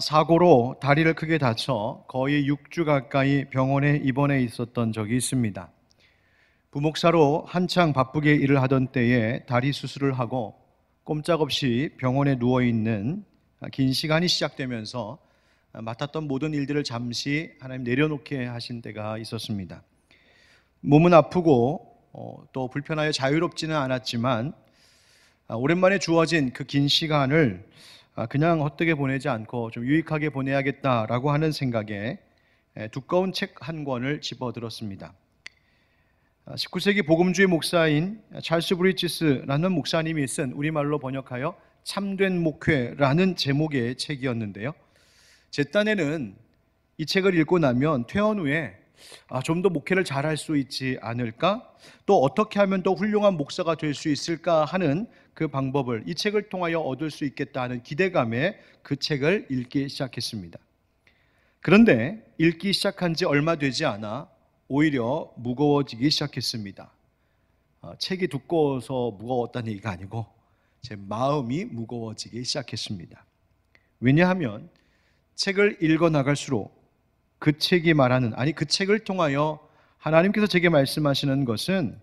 사고로 다리를 크게 다쳐 거의 6주 가까이 병원에 입원해 있었던 적이 있습니다. 부목사로 한창 바쁘게 일을 하던 때에 다리 수술을 하고 꼼짝없이 병원에 누워있는 긴 시간이 시작되면서 맡았던 모든 일들을 잠시 하나님 내려놓게 하신 때가 있었습니다. 몸은 아프고 또 불편하여 자유롭지는 않았지만 오랜만에 주어진 그 긴 시간을 그냥 헛되게 보내지 않고 좀 유익하게 보내야겠다라고 하는 생각에 두꺼운 책 한 권을 집어들었습니다. 19세기 복음주의 목사인 찰스 브리지스라는 목사님이 쓴 우리말로 번역하여 참된 목회라는 제목의 책이었는데요. 제 딴에는 이 책을 읽고 나면 퇴원 후에 좀 더 목회를 잘할 수 있지 않을까? 또 어떻게 하면 더 훌륭한 목사가 될 수 있을까 하는 그 방법을 이 책을 통하여 얻을 수 있겠다 하는 기대감에 그 책을 읽기 시작했습니다. 그런데 읽기 시작한 지 얼마 되지 않아 오히려 무거워지기 시작했습니다. 책이 두꺼워서 무거웠다는 얘기가 아니고 제 마음이 무거워지기 시작했습니다. 왜냐하면 책을 읽어 나갈수록 그 책이 말하는, 그 책을 통하여 하나님께서 제게 말씀하시는 것은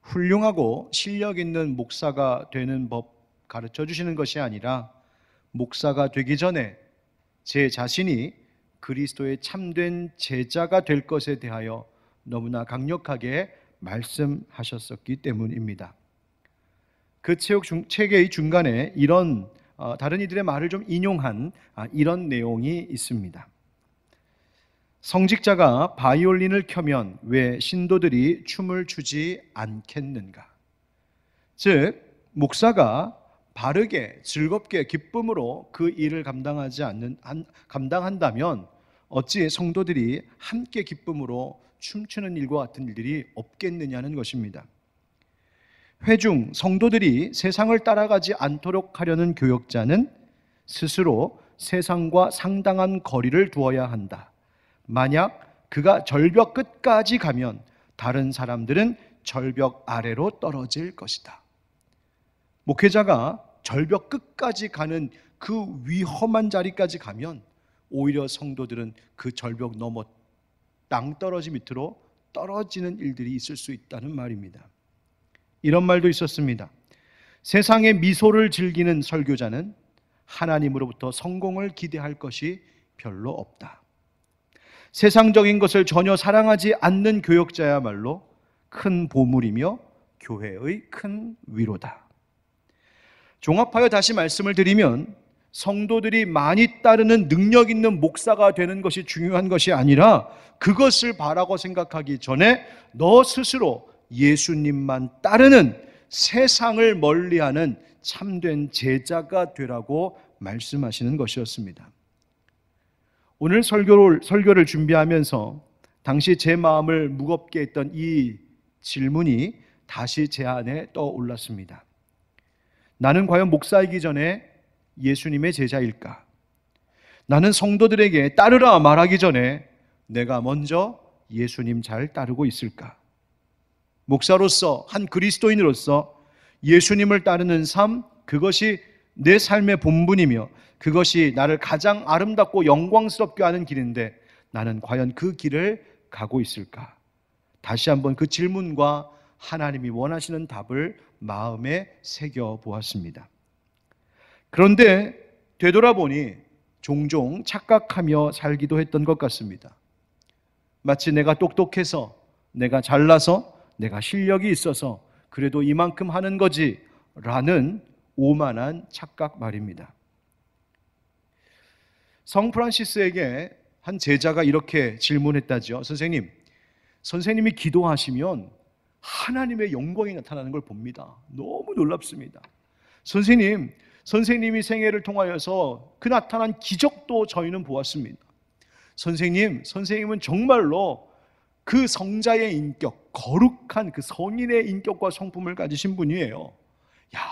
훌륭하고 실력 있는 목사가 되는 법 가르쳐 주시는 것이 아니라 목사가 되기 전에 제 자신이 그리스도의 참된 제자가 될 것에 대하여 너무나 강력하게 말씀하셨었기 때문입니다. 그 책의 중간에 이런 다른 이들의 말을 좀 인용한 이런 내용이 있습니다. 성직자가 바이올린을 켜면 왜 신도들이 춤을 추지 않겠는가? 즉, 목사가 바르게 즐겁게 기쁨으로 그 일을 감당한다면 어찌 성도들이 함께 기쁨으로 춤추는 일과 같은 일들이 없겠느냐는 것입니다. 회중 성도들이 세상을 따라가지 않도록 하려는 교역자는 스스로 세상과 상당한 거리를 두어야 한다. 만약 그가 절벽 끝까지 가면 다른 사람들은 절벽 아래로 떨어질 것이다. 목회자가 절벽 끝까지 가는 그 위험한 자리까지 가면 오히려 성도들은 그 절벽 넘어 땅떨어지 밑으로 떨어지는 일들이 있을 수 있다는 말입니다. 이런 말도 있었습니다. 세상의 미소를 즐기는 설교자는 하나님으로부터 성공을 기대할 것이 별로 없다. 세상적인 것을 전혀 사랑하지 않는 교역자야말로 큰 보물이며 교회의 큰 위로다. 종합하여 다시 말씀을 드리면 성도들이 많이 따르는 능력 있는 목사가 되는 것이 중요한 것이 아니라 그것을 바라고 생각하기 전에 너 스스로 예수님만 따르는 세상을 멀리하는 참된 제자가 되라고 말씀하시는 것이었습니다. 오늘 설교를 준비하면서 당시 제 마음을 무겁게 했던 이 질문이 다시 제 안에 떠올랐습니다. 나는 과연 목사이기 전에 예수님의 제자일까? 나는 성도들에게 따르라 말하기 전에 내가 먼저 예수님 잘 따르고 있을까? 목사로서, 한 그리스도인으로서 예수님을 따르는 삶, 그것이 내 삶의 본분이며 그것이 나를 가장 아름답고 영광스럽게 하는 길인데 나는 과연 그 길을 가고 있을까? 다시 한번 그 질문과 하나님이 원하시는 답을 마음에 새겨보았습니다. 그런데 되돌아보니 종종 착각하며 살기도 했던 것 같습니다. 마치 내가 똑똑해서, 내가 잘나서, 내가 실력이 있어서 그래도 이만큼 하는 거지 라는 오만한 착각 말입니다. 성 프란시스에게 한 제자가 이렇게 질문했다죠. 선생님이 기도하시면 하나님의 영광이 나타나는 걸 봅니다. 너무 놀랍습니다. 선생님이 생애를 통하여서 그 나타난 기적도 저희는 보았습니다. 선생님은 정말로 그 성자의 인격, 거룩한 그 성인의 인격과 성품을 가지신 분이에요.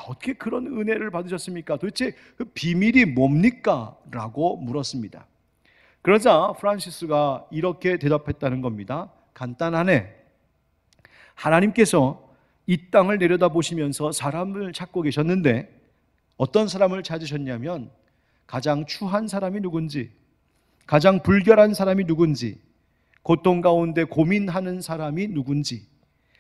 어떻게 그런 은혜를 받으셨습니까? 도대체 그 비밀이 뭡니까? 라고 물었습니다. 그러자 프란시스가 이렇게 대답했다는 겁니다. 간단하네. 하나님께서 이 땅을 내려다보시면서 사람을 찾고 계셨는데 어떤 사람을 찾으셨냐면 가장 추한 사람이 누군지, 가장 불결한 사람이 누군지, 고통 가운데 고민하는 사람이 누군지,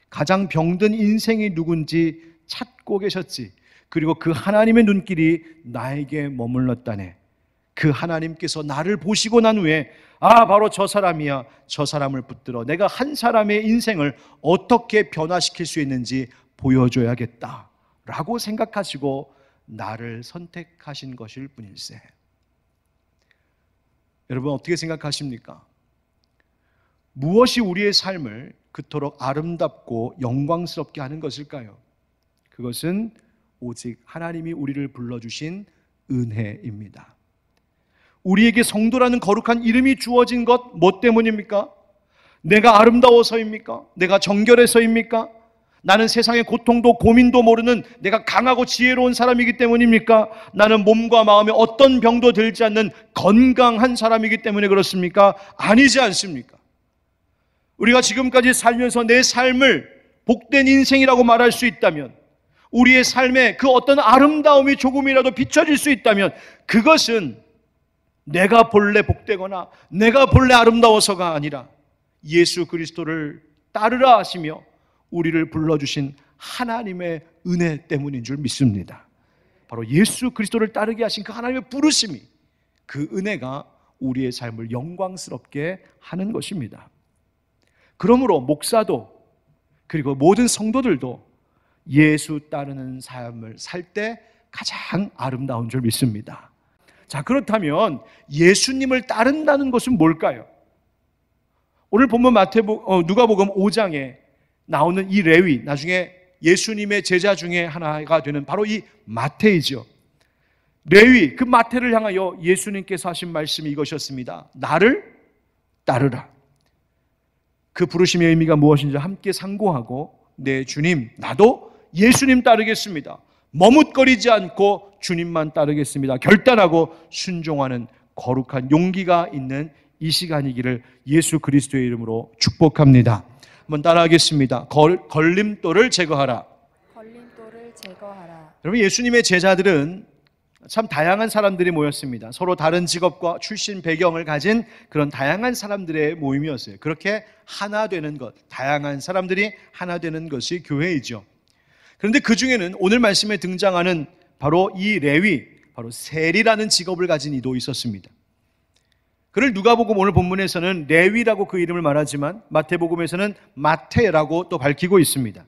가장 병든 인생이 누군지 찾고 계셨지. 그리고 그 하나님의 눈길이 나에게 머물렀다네. 그 하나님께서 나를 보시고 난 후에 바로 저 사람이야. 저 사람을 붙들어 내가 한 사람의 인생을 어떻게 변화시킬 수 있는지 보여줘야겠다 라고 생각하시고 나를 선택하신 것일 뿐일세. 여러분 어떻게 생각하십니까? 무엇이 우리의 삶을 그토록 아름답고 영광스럽게 하는 것일까요? 그것은 오직 하나님이 우리를 불러주신 은혜입니다. 우리에게 성도라는 거룩한 이름이 주어진 것 뭐 때문입니까? 내가 아름다워서입니까? 내가 정결해서입니까? 나는 세상의 고통도 고민도 모르는 내가 강하고 지혜로운 사람이기 때문입니까? 나는 몸과 마음에 어떤 병도 들지 않는 건강한 사람이기 때문에 그렇습니까? 아니지 않습니까? 우리가 지금까지 살면서 내 삶을 복된 인생이라고 말할 수 있다면, 우리의 삶에 그 어떤 아름다움이 조금이라도 비춰질 수 있다면 그것은 내가 본래 복되거나 내가 본래 아름다워서가 아니라 예수 그리스도를 따르라 하시며 우리를 불러주신 하나님의 은혜 때문인 줄 믿습니다. 바로 예수 그리스도를 따르게 하신 그 하나님의 부르심이, 그 은혜가 우리의 삶을 영광스럽게 하는 것입니다. 그러므로 목사도 그리고 모든 성도들도 예수 따르는 삶을 살 때 가장 아름다운 줄 믿습니다. 자, 그렇다면 예수님을 따른다는 것은 뭘까요? 오늘 본문 누가복음 5장에 나오는 이 레위, 나중에 예수님의 제자 중에 하나가 되는 바로 이 마태이죠. 레위, 그 마태를 향하여 예수님께서 하신 말씀이 이것이었습니다. 나를 따르라. 그 부르심의 의미가 무엇인지 함께 상고하고, 네 주님, 나도 예수님 따르겠습니다. 머뭇거리지 않고 주님만 따르겠습니다. 결단하고 순종하는 거룩한 용기가 있는 이 시간이기를 예수 그리스도의 이름으로 축복합니다. 한번 따라하겠습니다. 걸림돌을 제거하라. 걸림돌을 제거하라. 여러분, 예수님의 제자들은 참 다양한 사람들이 모였습니다. 서로 다른 직업과 출신 배경을 가진 그런 다양한 사람들의 모임이었어요. 그렇게 하나 되는 것, 다양한 사람들이 하나 되는 것이 교회이죠. 그런데 그 중에는 오늘 말씀에 등장하는 바로 이 레위, 바로 세리라는 직업을 가진 이도 있었습니다. 그를 누가복음 오늘 본문에서는 레위라고 그 이름을 말하지만 마태복음에서는 마태라고 또 밝히고 있습니다.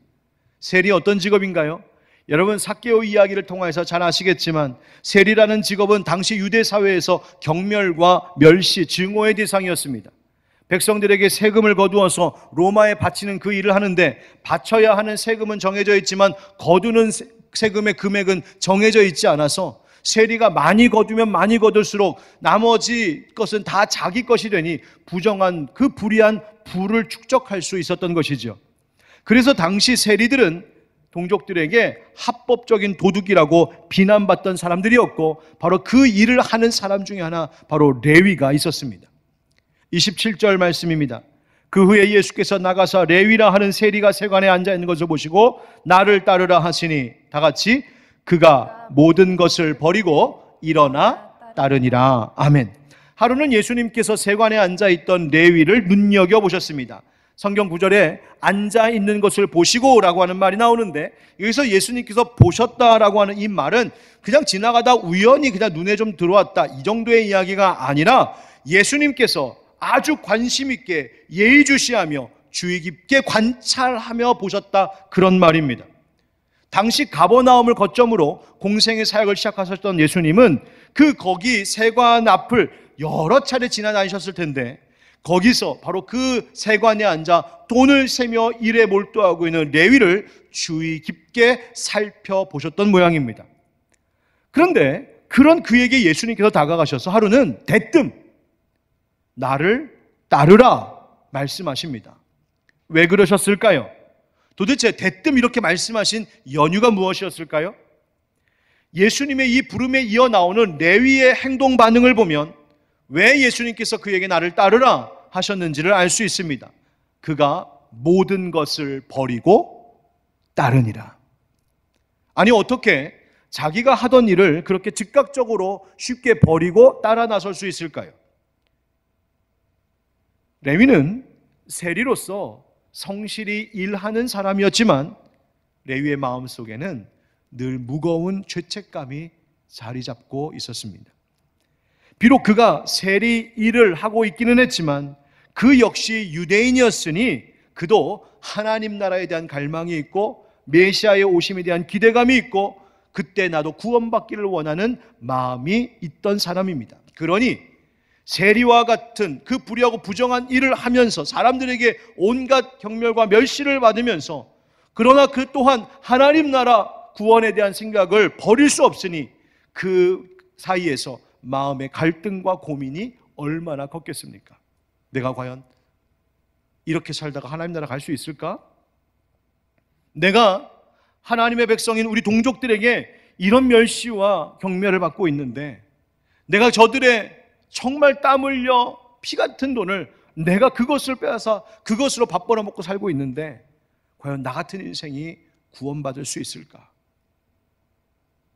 세리 어떤 직업인가요? 여러분 삭개오 이야기를 통해서 잘 아시겠지만 세리라는 직업은 당시 유대 사회에서 경멸과 멸시, 증오의 대상이었습니다. 백성들에게 세금을 거두어서 로마에 바치는 그 일을 하는데 바쳐야 하는 세금은 정해져 있지만 거두는 세금의 금액은 정해져 있지 않아서 세리가 많이 거두면 많이 거둘수록 나머지 것은 다 자기 것이 되니 부정한 그 불의한 부를 축적할 수 있었던 것이죠. 그래서 당시 세리들은 동족들에게 합법적인 도둑이라고 비난받던 사람들이었고 바로 그 일을 하는 사람 중에 하나 바로 레위가 있었습니다. 27절 말씀입니다. 그 후에 예수께서 나가서 레위라 하는 세리가 세관에 앉아 있는 것을 보시고 나를 따르라 하시니 다 같이 그가 모든 것을 버리고 일어나 따르니라. 아멘. 하루는 예수님께서 세관에 앉아 있던 레위를 눈여겨보셨습니다. 성경 구절에 앉아 있는 것을 보시고라고 하는 말이 나오는데 여기서 예수님께서 보셨다라고 하는 이 말은 그냥 지나가다 우연히 그냥 눈에 좀 들어왔다 이 정도의 이야기가 아니라 예수님께서 아주 관심 있게 예의주시하며 주의 깊게 관찰하며 보셨다 그런 말입니다. 당시 가버나움을 거점으로 공생의 사역을 시작하셨던 예수님은 거기 세관 앞을 여러 차례 지나다니셨을 텐데 거기서 바로 그 세관에 앉아 돈을 세며 일에 몰두하고 있는 레위를 주의 깊게 살펴보셨던 모양입니다. 그런데 그런 그에게 예수님께서 다가가셔서 하루는 대뜸 나를 따르라 말씀하십니다. 왜 그러셨을까요? 도대체 대뜸 이렇게 말씀하신 연유가 무엇이었을까요? 예수님의 이 부름에 이어 나오는 레위의 행동 반응을 보면 왜 예수님께서 그에게 나를 따르라 하셨는지를 알 수 있습니다. 그가 모든 것을 버리고 따르니라. 아니 어떻게 자기가 하던 일을 그렇게 즉각적으로 쉽게 버리고 따라 나설 수 있을까요? 레위는 세리로서 성실히 일하는 사람이었지만 레위의 마음속에는 늘 무거운 죄책감이 자리 잡고 있었습니다. 비록 그가 세리 일을 하고 있기는 했지만 그 역시 유대인이었으니 그도 하나님 나라에 대한 갈망이 있고 메시아의 오심에 대한 기대감이 있고 그때 나도 구원받기를 원하는 마음이 있던 사람입니다. 그러니 세리와 같은 그 불의하고 부정한 일을 하면서 사람들에게 온갖 경멸과 멸시를 받으면서 그러나 그 또한 하나님 나라 구원에 대한 생각을 버릴 수 없으니 그 사이에서 마음의 갈등과 고민이 얼마나 컸겠습니까? 내가 과연 이렇게 살다가 하나님 나라 갈 수 있을까? 내가 하나님의 백성인 우리 동족들에게 이런 멸시와 경멸을 받고 있는데 내가 저들의 정말 땀 흘려 피 같은 돈을 내가 그것을 빼앗아 그것으로 밥 벌어먹고 살고 있는데 과연 나 같은 인생이 구원받을 수 있을까?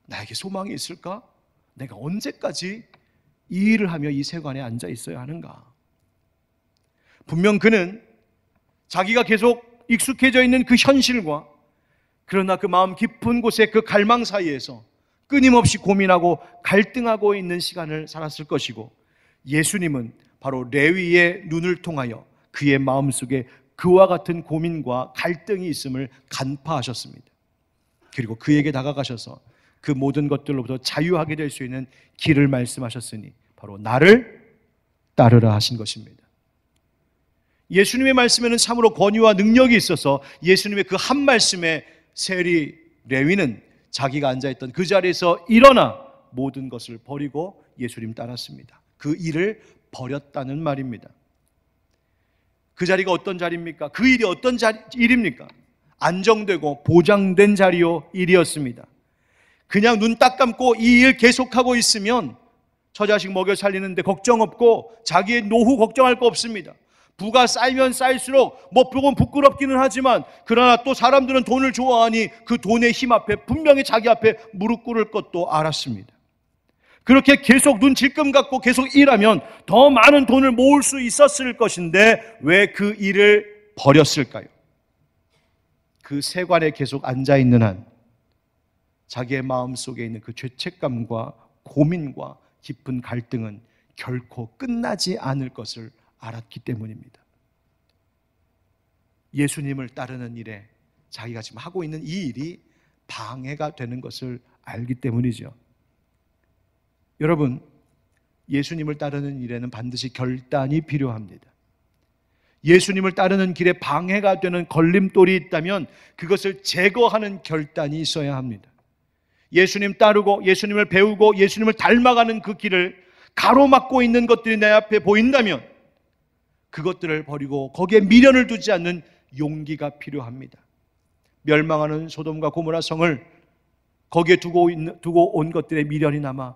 나에게 소망이 있을까? 내가 언제까지 이 일을 하며 이 세관에 앉아 있어야 하는가? 분명 그는 자기가 계속 익숙해져 있는 그 현실과 그러나 그 마음 깊은 곳의 그 갈망 사이에서 끊임없이 고민하고 갈등하고 있는 시간을 살았을 것이고 예수님은 바로 레위의 눈을 통하여 그의 마음속에 그와 같은 고민과 갈등이 있음을 간파하셨습니다. 그리고 그에게 다가가셔서 그 모든 것들로부터 자유하게 될 수 있는 길을 말씀하셨으니 바로 나를 따르라 하신 것입니다. 예수님의 말씀에는 참으로 권위와 능력이 있어서 예수님의 그 한 말씀에 세리 레위는 자기가 앉아있던 그 자리에서 일어나 모든 것을 버리고 예수님 따랐습니다. 그 일을 버렸다는 말입니다. 그 자리가 어떤 자리입니까? 그 일이 어떤 일입니까? 안정되고 보장된 자리요 일이었습니다. 그냥 눈 딱 감고 이 일 계속하고 있으면 저 자식 먹여 살리는데 걱정 없고 자기의 노후 걱정할 거 없습니다. 부가 쌓이면 쌓일수록 조금 부끄럽기는 하지만 그러나 또 사람들은 돈을 좋아하니 그 돈의 힘 앞에 분명히 자기 앞에 무릎 꿇을 것도 알았습니다. 그렇게 계속 눈 질끔 갖고 계속 일하면 더 많은 돈을 모을 수 있었을 것인데 왜 그 일을 버렸을까요? 그 세관에 계속 앉아있는 한 자기의 마음속에 있는 그 죄책감과 고민과 깊은 갈등은 결코 끝나지 않을 것을 알았기 때문입니다. 예수님을 따르는 일에 자기가 지금 하고 있는 이 일이 방해가 되는 것을 알기 때문이죠. 여러분, 예수님을 따르는 일에는 반드시 결단이 필요합니다. 예수님을 따르는 길에 방해가 되는 걸림돌이 있다면 그것을 제거하는 결단이 있어야 합니다. 예수님 따르고 예수님을 배우고 예수님을 닮아가는 그 길을 가로막고 있는 것들이 내 앞에 보인다면 그것들을 버리고 거기에 미련을 두지 않는 용기가 필요합니다. 멸망하는 소돔과 고모라 성을 거기에 두고 온 것들의 미련이 남아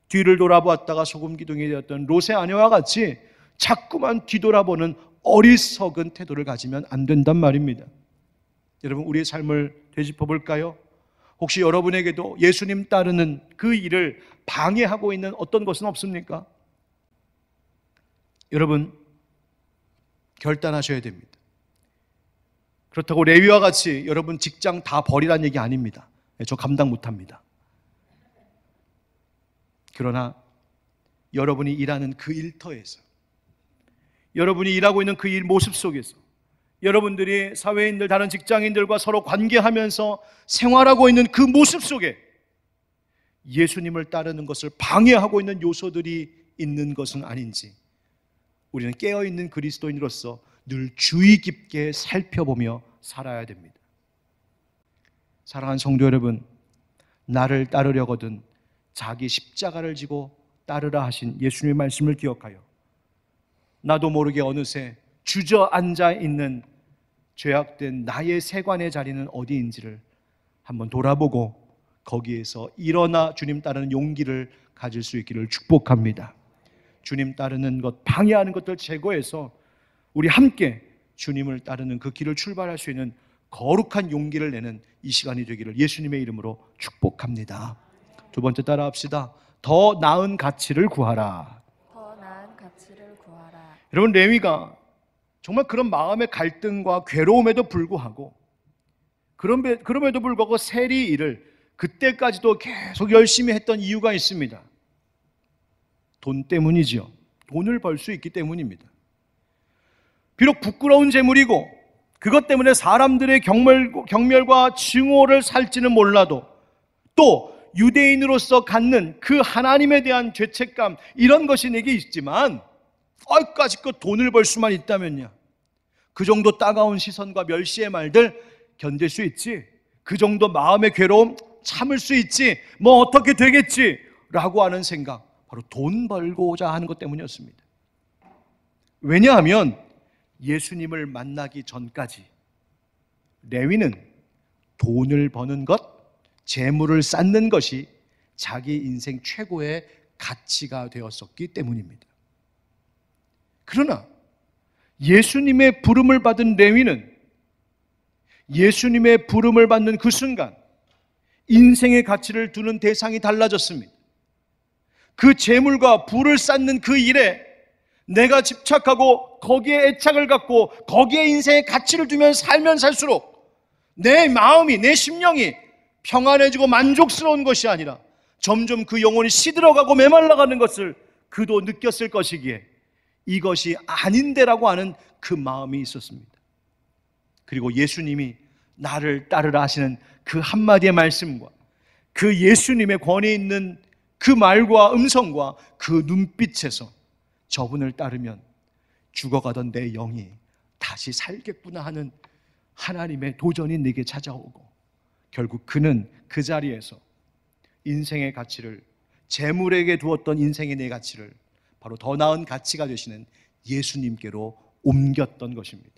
뒤를 돌아보았다가 소금 기둥이 되었던 롯의 아내와 같이 자꾸만 뒤돌아보는 어리석은 태도를 가지면 안 된단 말입니다. 여러분, 우리의 삶을 되짚어 볼까요? 혹시 여러분에게도 예수님 따르는 그 일을 방해하고 있는 어떤 것은 없습니까? 여러분, 결단하셔야 됩니다. 그렇다고 레위와 같이 여러분 직장 다 버리라는 얘기 아닙니다. 저 감당 못합니다. 그러나 여러분이 일하는 그 일터에서, 여러분이 일하고 있는 그 일 모습 속에서, 여러분들이 사회인들, 다른 직장인들과 서로 관계하면서 생활하고 있는 그 모습 속에 예수님을 따르는 것을 방해하고 있는 요소들이 있는 것은 아닌지 우리는 깨어있는 그리스도인으로서 늘 주의 깊게 살펴보며 살아야 됩니다. 사랑하는 성도 여러분, 나를 따르려거든 자기 십자가를 지고 따르라 하신 예수님의 말씀을 기억하여 나도 모르게 어느새 주저앉아 있는 죄악된 나의 세관의 자리는 어디인지를 한번 돌아보고 거기에서 일어나 주님 따르는 용기를 가질 수 있기를 축복합니다. 주님 따르는 것, 방해하는 것들 제거해서 우리 함께 주님을 따르는 그 길을 출발할 수 있는 거룩한 용기를 내는 이 시간이 되기를 예수님의 이름으로 축복합니다. 두 번째 따라합시다. 더 나은 가치를 구하라. 더 나은 가치를 구하라. 여러분, 레위가 정말 그런 마음의 갈등과 괴로움에도 불구하고 그럼에도 불구하고 세리 일을 그때까지도 계속 열심히 했던 이유가 있습니다. 돈 때문이지요. 돈을 벌 수 있기 때문입니다. 비록 부끄러운 재물이고 그것 때문에 사람들의 경멸과 증오를 살지는 몰라도 또 유대인으로서 갖는 그 하나님에 대한 죄책감, 이런 것이 내게 있지만 까짓것 돈을 벌 수만 있다면요, 그 정도 따가운 시선과 멸시의 말들 견딜 수 있지, 그 정도 마음의 괴로움 참을 수 있지, 뭐 어떻게 되겠지 라고 하는 생각, 바로 돈 벌고자 하는 것 때문이었습니다. 왜냐하면 예수님을 만나기 전까지 레위는 돈을 버는 것, 재물을 쌓는 것이 자기 인생 최고의 가치가 되었었기 때문입니다. 그러나 예수님의 부름을 받은 레위는 예수님의 부름을 받는 그 순간 인생의 가치를 두는 대상이 달라졌습니다. 그 재물과 부를 쌓는 그 일에 내가 집착하고 거기에 애착을 갖고 거기에 인생의 가치를 두면 살면 살수록 내 마음이, 내 심령이 평안해지고 만족스러운 것이 아니라 점점 그 영혼이 시들어가고 메말라가는 것을 그도 느꼈을 것이기에 이것이 아닌데라고 하는 그 마음이 있었습니다. 그리고 예수님이 나를 따르라 하시는 그 한마디의 말씀과 그 예수님의 권위 있는 그 말과 음성과 그 눈빛에서 저분을 따르면 죽어가던 내 영이 다시 살겠구나 하는 하나님의 도전이 내게 찾아오고, 결국 그는 그 자리에서 인생의 가치를, 재물에게 두었던 인생의 내 가치를 바로 더 나은 가치가 되시는 예수님께로 옮겼던 것입니다.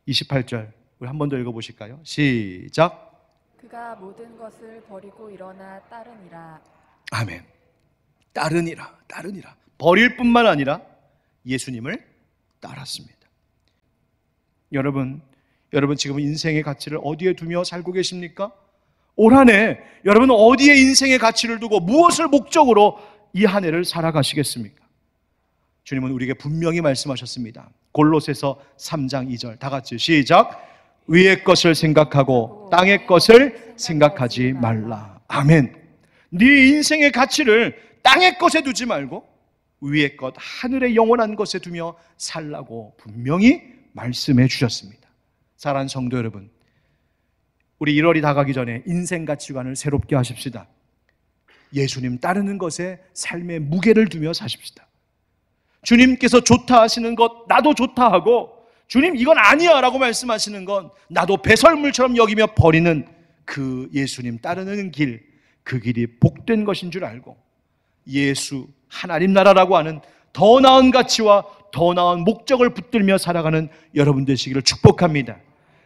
28절 우리 한 번 더 읽어보실까요? 시작. 그가 모든 것을 버리고 일어나 따르니라. 아멘. 따르니라. 버릴 뿐만 아니라 예수님을 따랐습니다. 여러분 지금 인생의 가치를 어디에 두며 살고 계십니까? 올 한 해 여러분은 어디에 인생의 가치를 두고 무엇을 목적으로 이 한 해를 살아가시겠습니까? 주님은 우리에게 분명히 말씀하셨습니다. 골로새서 3장 2절 다 같이 시작. 위의 것을 생각하고 땅의 것을 생각하지 말라. 아멘. 네 인생의 가치를 땅의 것에 두지 말고 위의 것, 하늘의 영원한 것에 두며 살라고 분명히 말씀해 주셨습니다. 사랑하는 성도 여러분, 우리 1월이 다가기 전에 인생 가치관을 새롭게 하십시다. 예수님 따르는 것에 삶의 무게를 두며 사십시다. 주님께서 좋다 하시는 것 나도 좋다 하고, 주님 이건 아니야 라고 말씀하시는 건 나도 배설물처럼 여기며 버리는 그 예수님 따르는 길, 그 길이 복된 것인 줄 알고 예수, 하나님 나라라고 하는 더 나은 가치와 더 나은 목적을 붙들며 살아가는 여러분 되시기를 축복합니다.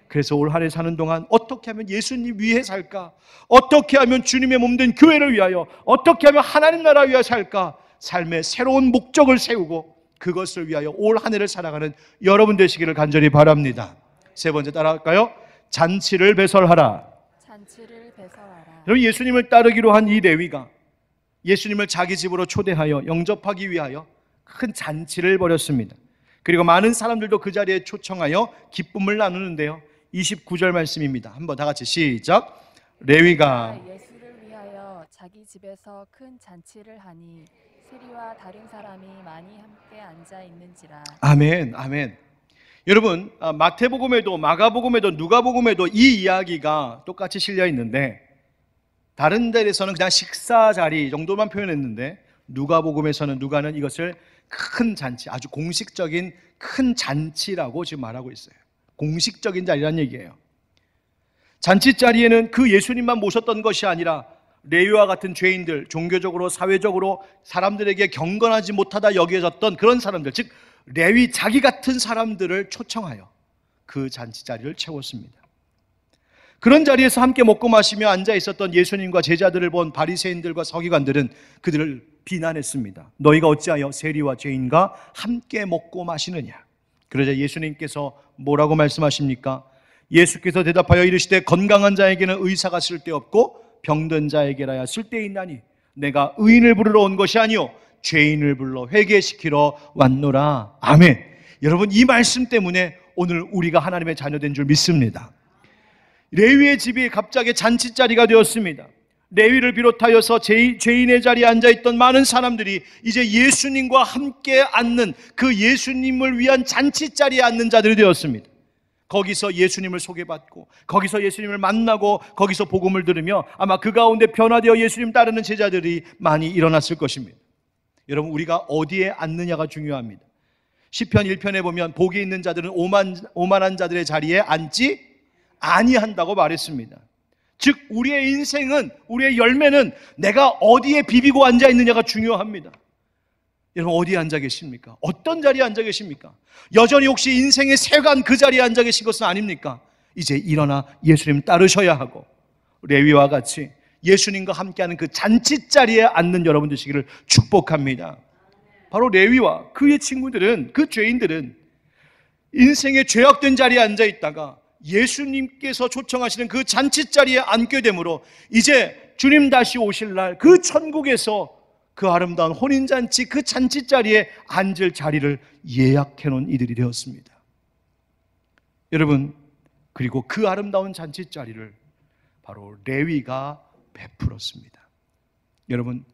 그래서 올 한 해 사는 동안 어떻게 하면 예수님 위해 살까? 어떻게 하면 주님의 몸된 교회를 위하여, 어떻게 하면 하나님 나라 위하여 살까? 삶의 새로운 목적을 세우고 그것을 위하여 올 한 해를 살아가는 여러분 되시기를 간절히 바랍니다. 세 번째 따라할까요? 잔치를 배설하라. 잔치를 배설하라. 여러분, 예수님을 따르기로 한 이 레위가 예수님을 자기 집으로 초대하여 영접하기 위하여 큰 잔치를 벌였습니다. 그리고 많은 사람들도 그 자리에 초청하여 기쁨을 나누는데요, 29절 말씀입니다. 한번 다 같이 시작. 레위가 예수를 위하여 자기 집에서 큰 잔치를 하니 세리와 다른 사람이 많이 함께 앉아 있는지라. 아멘. 여러분, 마태복음에도 마가복음에도 누가복음에도 이 이야기가 똑같이 실려 있는데 다른 데에서는 그냥 식사 자리 정도만 표현했는데 누가복음에서는 누가는 이것을 큰 잔치, 아주 공식적인 큰 잔치라고 지금 말하고 있어요. 공식적인 자리란 얘기예요. 잔치 자리에는 그 예수님만 모셨던 것이 아니라 레위와 같은 죄인들, 종교적으로 사회적으로 사람들에게 경건하지 못하다 여겨졌던 그런 사람들, 즉 레위 자기 같은 사람들을 초청하여 그 잔치 자리를 채웠습니다. 그런 자리에서 함께 먹고 마시며 앉아 있었던 예수님과 제자들을 본 바리새인들과 서기관들은 그들을 비난했습니다. 너희가 어찌하여 세리와 죄인과 함께 먹고 마시느냐? 그러자 예수님께서 뭐라고 말씀하십니까? 예수께서 대답하여 이르시되 건강한 자에게는 의사가 쓸데없고 병든 자에게라야 쓸데있나니 내가 의인을 부르러 온 것이 아니요 죄인을 불러 회개시키러 왔노라. 아멘. 여러분, 이 말씀 때문에 오늘 우리가 하나님의 자녀된 줄 믿습니다. 레위의 집이 갑자기 잔치자리가 되었습니다. 레위를 비롯하여서 죄인의 자리에 앉아있던 많은 사람들이 이제 예수님과 함께 앉는, 그 예수님을 위한 잔치자리에 앉는 자들이 되었습니다. 거기서 예수님을 소개받고, 거기서 예수님을 만나고, 거기서 복음을 들으며 아마 그 가운데 변화되어 예수님 따르는 제자들이 많이 일어났을 것입니다. 여러분, 우리가 어디에 앉느냐가 중요합니다. 시편 1편에 보면 복이 있는 자들은 오만한 자들의 자리에 앉지 아니한다고 말했습니다. 즉 우리의 인생은, 우리의 열매는 내가 어디에 비비고 앉아 있느냐가 중요합니다. 여러분, 어디에 앉아 계십니까? 어떤 자리에 앉아 계십니까? 여전히 혹시 인생의 세관 그 자리에 앉아 계신 것은 아닙니까? 이제 일어나 예수님 따르셔야 하고, 레위와 같이 예수님과 함께하는 그 잔치자리에 앉는 여러분 되시기를 축복합니다. 바로 레위와 그의 친구들은, 그 죄인들은 인생의 죄악된 자리에 앉아 있다가 예수님께서 초청하시는 그 잔치자리에 앉게 되므로 이제 주님 다시 오실 날 그 천국에서 그 아름다운 혼인잔치, 그 잔치자리에 앉을 자리를 예약해 놓은 이들이 되었습니다. 여러분, 그리고 그 아름다운 잔치자리를 바로 레위가 베풀었습니다. 여러분,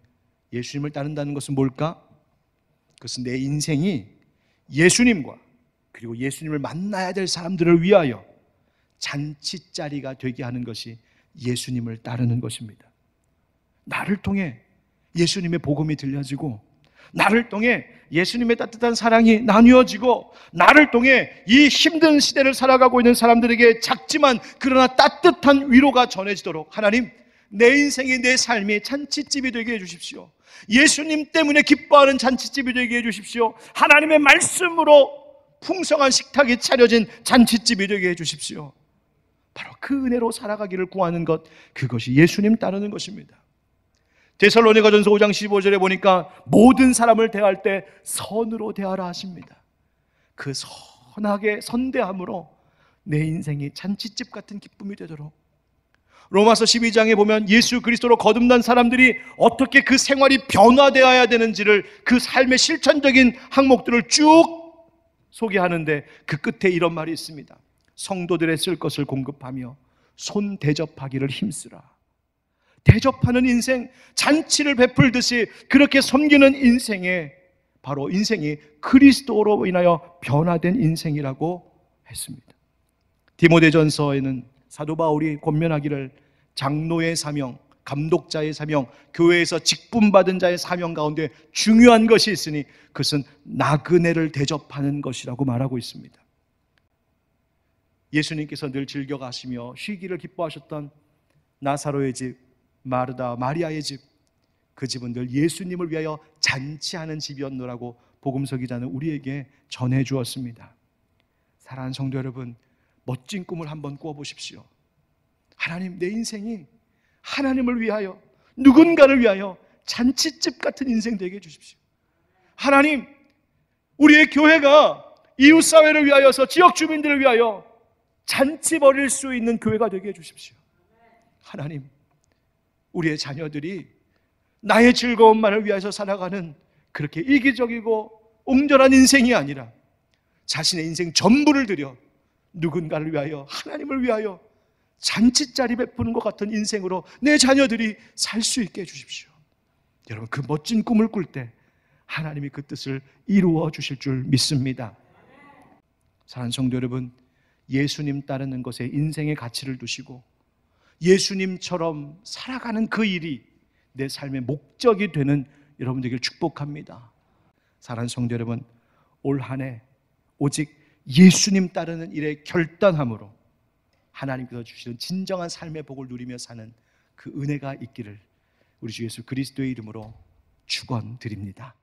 예수님을 따른다는 것은 뭘까? 그것은 내 인생이 예수님과 그리고 예수님을 만나야 될 사람들을 위하여 잔치자리가 되게 하는 것이 예수님을 따르는 것입니다. 나를 통해 예수님의 복음이 들려지고, 나를 통해 예수님의 따뜻한 사랑이 나누어지고, 나를 통해 이 힘든 시대를 살아가고 있는 사람들에게 작지만 그러나 따뜻한 위로가 전해지도록 하나님, 내 인생이, 내 삶이 잔치집이 되게 해주십시오. 예수님 때문에 기뻐하는 잔치집이 되게 해주십시오. 하나님의 말씀으로 풍성한 식탁이 차려진 잔치집이 되게 해주십시오. 바로 그 은혜로 살아가기를 구하는 것, 그것이 예수님 따르는 것입니다. 데살로니가전서 5장 15절에 보니까 모든 사람을 대할 때 선으로 대하라 하십니다. 그 선하게 선대함으로 내 인생이 잔치집 같은 기쁨이 되도록, 로마서 12장에 보면 예수 그리스도로 거듭난 사람들이 어떻게 그 생활이 변화되어야 되는지를, 그 삶의 실천적인 항목들을 쭉 소개하는데 그 끝에 이런 말이 있습니다. 성도들의 쓸 것을 공급하며 손 대접하기를 힘쓰라. 대접하는 인생, 잔치를 베풀듯이 그렇게 섬기는 인생에, 바로 인생이 그리스도로 인하여 변화된 인생이라고 했습니다. 디모데전서에는 사도 바울이 권면하기를 장로의 사명, 감독자의 사명, 교회에서 직분받은 자의 사명 가운데 중요한 것이 있으니 그것은 나그네를 대접하는 것이라고 말하고 있습니다. 예수님께서 늘 즐겨 가시며 쉬기를 기뻐하셨던 나사로의 집, 마르다, 마리아의 집, 그 집은 늘 예수님을 위하여 잔치하는 집이었노라고 복음서 기자는 우리에게 전해 주었습니다. 사랑하는 성도 여러분, 멋진 꿈을 한번 꾸어보십시오. 하나님, 내 인생이 하나님을 위하여, 누군가를 위하여 잔치집 같은 인생 되게 해주십시오. 하나님, 우리의 교회가 이웃사회를 위하여서, 지역 주민들을 위하여 잔치 벌일 수 있는 교회가 되게 해주십시오. 하나님, 우리의 자녀들이 나의 즐거움만을 위해서 살아가는 그렇게 이기적이고 옹졸한 인생이 아니라 자신의 인생 전부를 들여 누군가를 위하여, 하나님을 위하여 잔치자리 베푸는 것 같은 인생으로 내 자녀들이 살 수 있게 해주십시오. 여러분, 그 멋진 꿈을 꿀 때 하나님이 그 뜻을 이루어 주실 줄 믿습니다. 사랑하는 성도 여러분, 예수님 따르는 것에 인생의 가치를 두시고 예수님처럼 살아가는 그 일이 내 삶의 목적이 되는 여러분 되길 축복합니다. 사랑하는 성도 여러분, 올 한 해 오직 예수님 따르는 일에 결단함으로 하나님께서 주시는 진정한 삶의 복을 누리며 사는 그 은혜가 있기를 우리 주 예수 그리스도의 이름으로 축원드립니다.